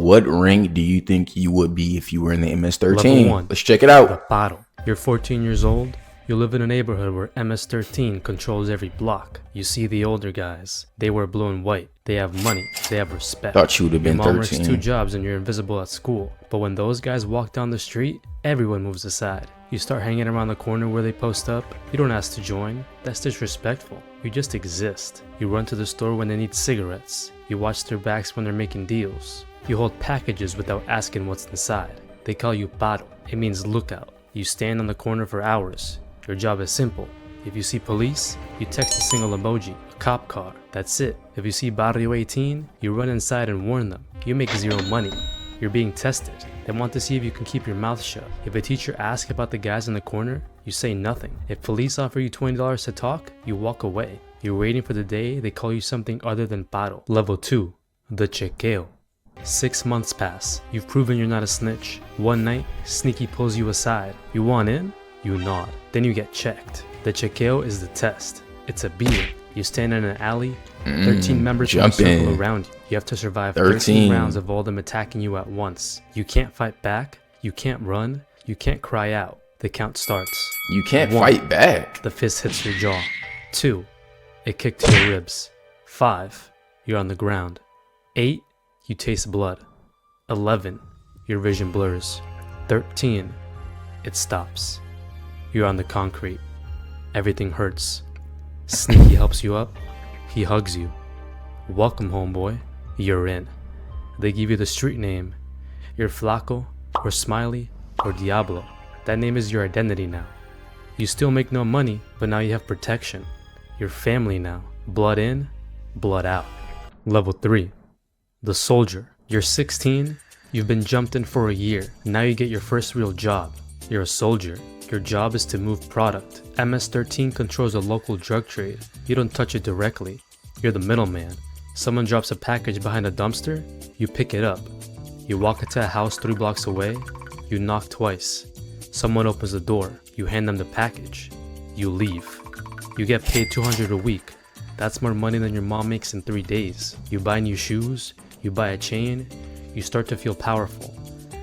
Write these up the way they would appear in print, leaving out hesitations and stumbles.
what rank do you think you would be if you were in the MS-13? Level 1. Let's check it out. The Paro. You're 14 years old. You live in a neighborhood where MS-13 controls every block. You see the older guys. They wear blue and white. They have money. They have respect. Thought you would have been Your mom 13. works 2 jobs and you're invisible at school. But when those guys walk down the street, everyone moves aside. You start hanging around the corner where they post up. You don't ask to join. That's disrespectful. You just exist. You run to the store when they need cigarettes. You watch their backs when they're making deals. You hold packages without asking what's inside. They call you paro. It means lookout. You stand on the corner for hours. Your job is simple. If you see police, you text a single emoji, a cop car. That's it. If you see Barrio 18, you run inside and warn them. You make 0 money. You're being tested. They want to see if you can keep your mouth shut. If a teacher asks about the guys in the corner, you say nothing. If police offer you $20 to talk, you walk away. You're waiting for the day they call you something other than paro. Level 2. The chequeo. 6 months pass. You've proven you're not a snitch. One night, Sneaky pulls you aside. You want in? You nod. Then you get checked. The chequeo is the test. It's a beating. You stand in an alley. 13 members from circle around you. You have to survive 13 rounds of all them attacking you at once. You can't fight back. You can't run. You can't cry out. The count starts. You can't 1. fight back. The fist hits your jaw. 2. A kick to your ribs. 5. You're on the ground. 8. You taste blood. 11. Your vision blurs. 13. It stops. You're on the concrete. Everything hurts. Sneaky helps you up. He hugs you. Welcome, homeboy. You're in. They give you the street name. You're Flaco, or Smiley, or Diablo. That name is your identity now. You still make no money, but now you have protection. You're family now. Blood in, blood out. Level 3. The Soldier. You're 16. You've been jumped in for a year. Now you get your first real job. You're a soldier. Your job is to move product. MS-13 controls a local drug trade. You don't touch it directly. You're the middleman. Someone drops a package behind a dumpster, you pick it up. You walk into a house 3 blocks away, you knock twice. Someone opens the door, you hand them the package. You leave. You get paid $200 a week. That's more money than your mom makes in 3 days. You buy new shoes, you buy a chain, you start to feel powerful.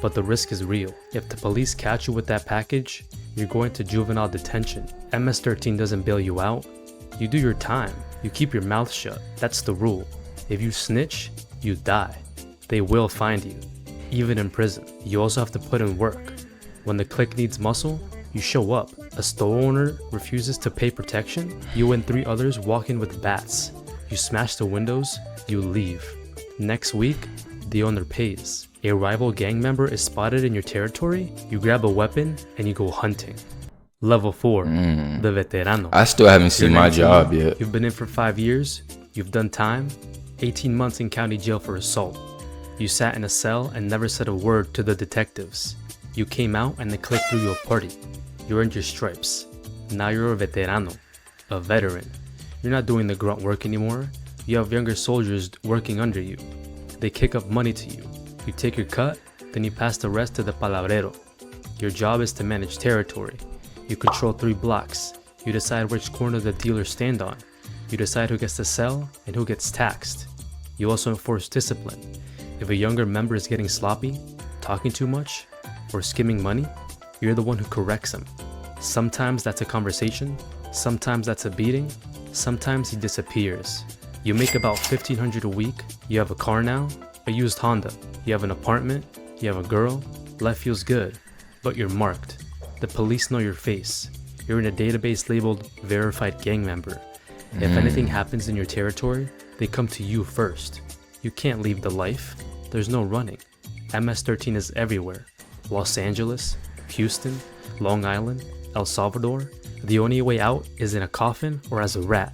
But the risk is real. If the police catch you with that package, you're going to juvenile detention. MS-13 doesn't bail you out. You do your time. You keep your mouth shut. That's the rule. If you snitch, you die. They will find you, even in prison. You also have to put in work. When the clique needs muscle, you show up. A store owner refuses to pay protection, you and 3 others walk in with bats. You smash the windows, you leave. Next week, the owner pays. A rival gang member is spotted in your territory, you grab a weapon and you go hunting. Level 4. The Veterano. I still haven't seen my job yet. You've been in for 5 years, you've done time, 18 months in county jail for assault. You sat in a cell and never said a word to the detectives. You came out and the clique threw you a party. You earned your stripes. Now you're a veterano, a veteran. You're not doing the grunt work anymore. You have younger soldiers working under you. They kick up money to you. You take your cut, then you pass the rest to the palabrero. Your job is to manage territory. You control 3 blocks. You decide which corner the dealers stand on. You decide who gets to sell and who gets taxed. You also enforce discipline. If a younger member is getting sloppy, talking too much, or skimming money, you're the one who corrects him. Sometimes that's a conversation, sometimes that's a beating, sometimes he disappears. You make about $1,500 a week, you have a car now, a used Honda, you have an apartment, you have a girl, life feels good, but you're marked. The police know your face. You're in a database labeled verified gang member. If anything happens in your territory, they come to you first. You can't leave the life. There's no running. MS-13 is everywhere. Los Angeles, Houston, Long Island, El Salvador. The only way out is in a coffin or as a rat.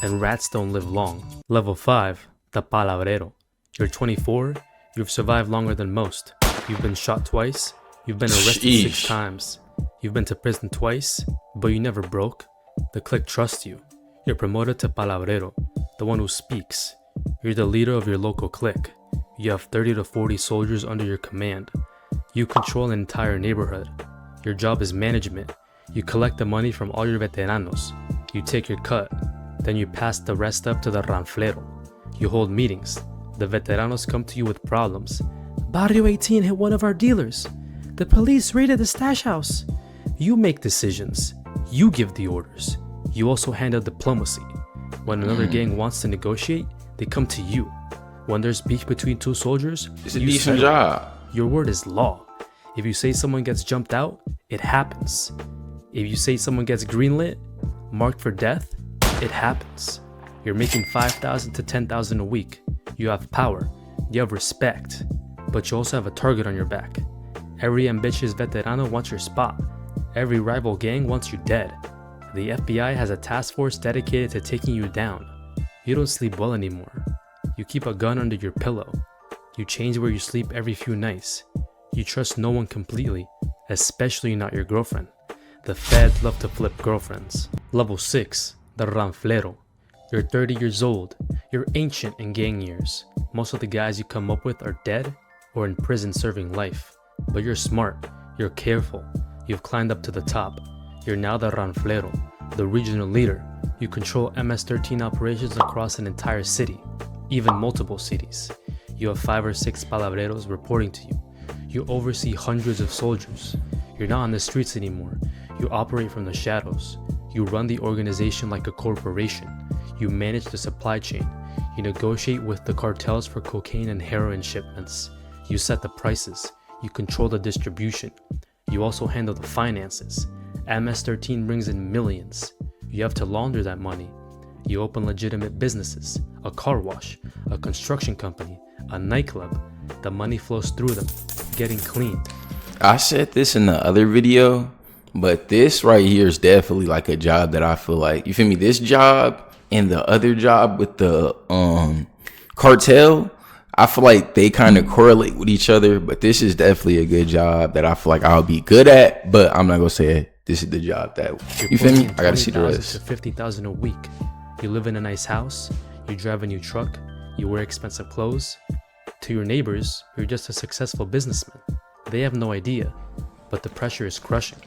And rats don't live long. Level 5, the Palabrero. You're 24, you've survived longer than most. You've been shot twice, you've been arrested 6 times. You've been to prison twice, but you never broke. The clique trusts you. You're promoted to Palabrero, the one who speaks. You're the leader of your local clique. You have 30 to 40 soldiers under your command. You control an entire neighborhood. Your job is management. You collect the money from all your veteranos. You take your cut. Then you pass the rest up to the ranflero. You hold meetings. The veteranos come to you with problems. Barrio 18 hit one of our dealers. The police raided the stash house. You make decisions. You give the orders. You also handle diplomacy. When another gang wants to negotiate, they come to you. When there's beef between two soldiers, It's a you decent settle. job. Your word is law. If you say someone gets jumped out, it happens. If you say someone gets greenlit, marked for death, it happens. You're making $5,000 to $10,000 a week. You have power. You have respect. But you also have a target on your back. Every ambitious veterano wants your spot. Every rival gang wants you dead. The FBI has a task force dedicated to taking you down. You don't sleep well anymore. You keep a gun under your pillow. You change where you sleep every few nights. You trust no one completely, especially not your girlfriend. The feds love to flip girlfriends. Level 6, the ranflero. You're 30 years old. You're ancient in gang years. Most of the guys you come up with are dead or in prison serving life. But you're smart. You're careful. You've climbed up to the top. You're now the ranflero, the regional leader. You control MS-13 operations across an entire city, even multiple cities. You have 5 or 6 palabreros reporting to you. You oversee hundreds of soldiers. You're not on the streets anymore. You operate from the shadows. You run the organization like a corporation. You manage the supply chain. You negotiate with the cartels for cocaine and heroin shipments. You set the prices. You control the distribution. You also handle the finances. MS-13 brings in millions. You have to launder that money. You open legitimate businesses, a car wash, a construction company, a nightclub. The money flows through them, getting cleaned. I said this in the other video, but this right here is definitely like a job that I feel like, you feel me? This job and the other job with the cartel, I feel like they kind of correlate with each other, but this is definitely a good job that I feel like I'll be good at, but I'm not gonna say this is the job that, you feel me? I gotta see the rest. To $50,000 a week. You live in a nice house, you drive a new truck, you wear expensive clothes. To your neighbors, you're just a successful businessman. They have no idea, but the pressure is crushing.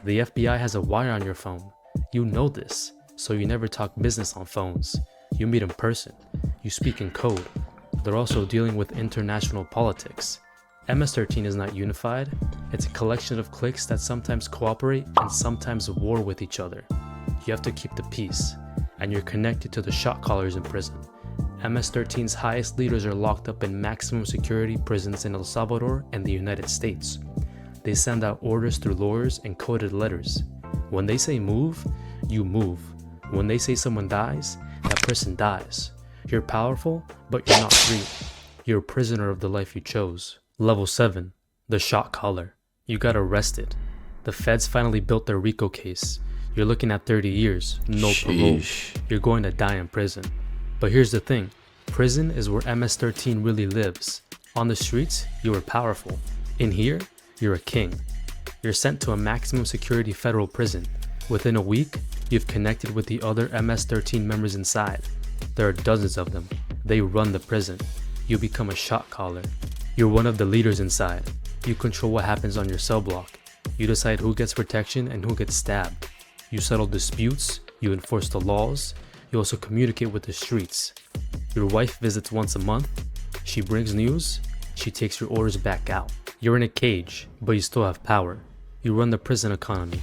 The FBI has a wire on your phone. You know this, so you never talk business on phones. You meet in person. You speak in code. They're also dealing with international politics. MS-13 is not unified. It's a collection of cliques that sometimes cooperate and sometimes war with each other. You have to keep the peace, and you're connected to the shot callers in prison. MS-13's highest leaders are locked up in maximum security prisons in El Salvador and the United States. They send out orders through lawyers and coded letters. When they say move, you move. When they say someone dies, that person dies. You're powerful, but you're not free. You're a prisoner of the life you chose. Level 7, the shot caller. You got arrested. The feds finally built their RICO case. You're looking at 30 years, no parole. You're going to die in prison. But here's the thing, prison is where MS-13 really lives. On the streets, you are powerful. In here, you're a king. You're sent to a maximum security federal prison. Within a week, you've connected with the other MS-13 members inside. There are dozens of them. They run the prison. You become a shot caller. You're one of the leaders inside. You control what happens on your cell block. You decide who gets protection and who gets stabbed. You settle disputes. You enforce the laws. You also communicate with the streets. Your wife visits once a month. She brings news. She takes your orders back out. You're in a cage, but you still have power. You run the prison economy.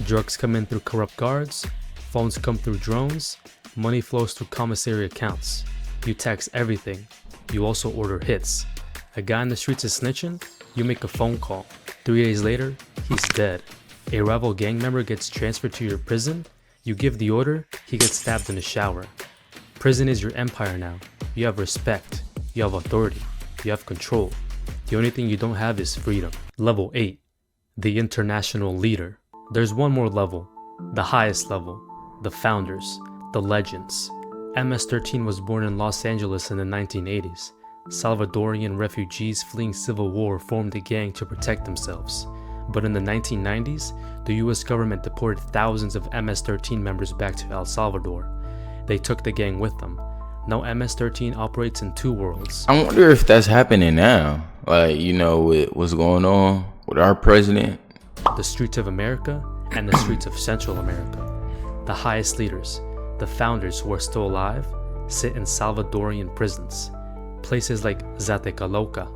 Drugs come in through corrupt guards. Phones come through drones. Money flows through commissary accounts. You tax everything. You also order hits. A guy in the streets is snitching. You make a phone call. 3 days later, he's dead. A rival gang member gets transferred to your prison. You give the order, he gets stabbed in the shower. Prison is your empire now. You have respect. You have authority. You have control. The only thing you don't have is freedom. Level 8. The international leader. There's one more level. The highest level. The founders. The legends. MS-13 was born in Los Angeles in the 1980s. Salvadorian refugees fleeing civil war formed a gang to protect themselves. But in the 1990s, the US government deported thousands of MS-13 members back to El Salvador. They took the gang with them. Now MS-13 operates in 2 worlds. I wonder if that's happening now. Like, you know, with what's going on with our president. The streets of America and the streets of Central America. The highest leaders, the founders who are still alive, sit in Salvadorian prisons. Places like Zatecaloca,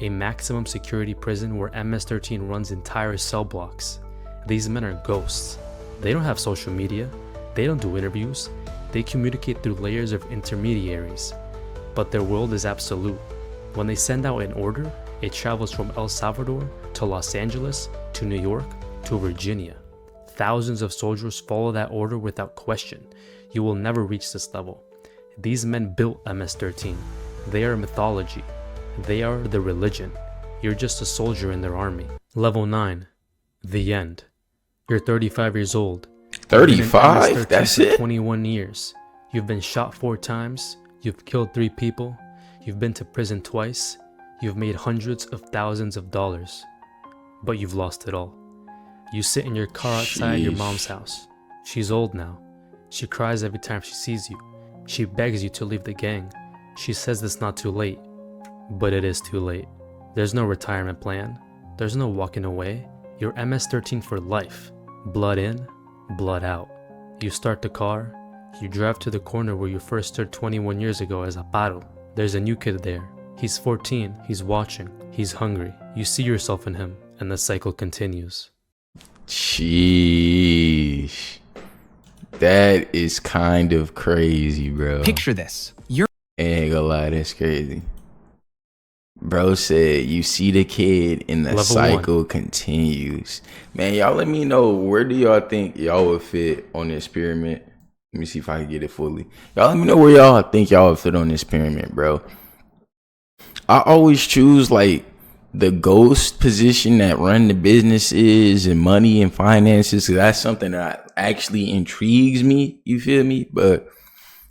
a maximum security prison where MS-13 runs entire cell blocks. These men are ghosts. They don't have social media, they don't do interviews, they communicate through layers of intermediaries. But their world is absolute. When they send out an order, it travels from El Salvador to Los Angeles to New York to Virginia. Thousands of soldiers follow that order without question. You will never reach this level. These men built MS-13. They are mythology. They are the religion. You're just a soldier in their army. Level 9. The end. You're 35 years old. 35? That's it? 21 years. You've been shot 4 times. You've killed 3 people. You've been to prison twice. You've made hundreds of thousands of dollars. But you've lost it all. You sit in your car outside your mom's house. She's old now. She cries every time she sees you. She begs you to leave the gang. She says it's not too late. But it is too late. There's no retirement plan. There's no walking away. You're MS-13 for life. Blood in, blood out. You start the car. You drive to the corner where you first stood 21 years ago as a paro. There's a new kid there. He's 14. He's watching. He's hungry. You see yourself in him, and the cycle continues. Sheesh. That is kind of crazy, bro. Picture this. Ain't gonna lie, that's crazy. Bro said you see the kid and the Level cycle 1. continues. Man, y'all let me know, where do y'all think y'all would fit on this pyramid? Let me see if I can get it fully. Y'all let me know where y'all think y'all would fit on this pyramid, bro. I always choose like the ghost position that run the businesses and money and finances, because that's something that actually intrigues me. You feel me? But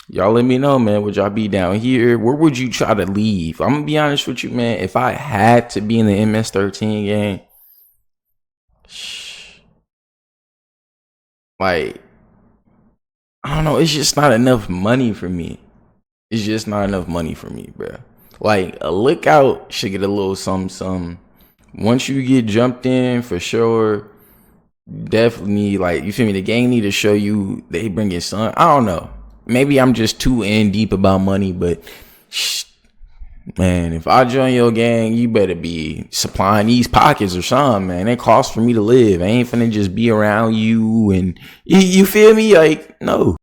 y'all let me know, man. Would y'all be down here? Where would you try to leave? I'm gonna be honest with you, man. If I had to be in the MS-13 game, like, I don't know. It's just not enough money for me. It's just not enough money for me, bro. Like, a lookout should get a little something. Once you get jumped in, for sure, definitely, like, you feel me? The gang need to show you they bring your son. I don't know. Maybe I'm just too in deep about money, but man, if I join your gang, you better be supplying these pockets or something, man. It costs for me to live. I ain't finna just be around you and you feel me? Like, no.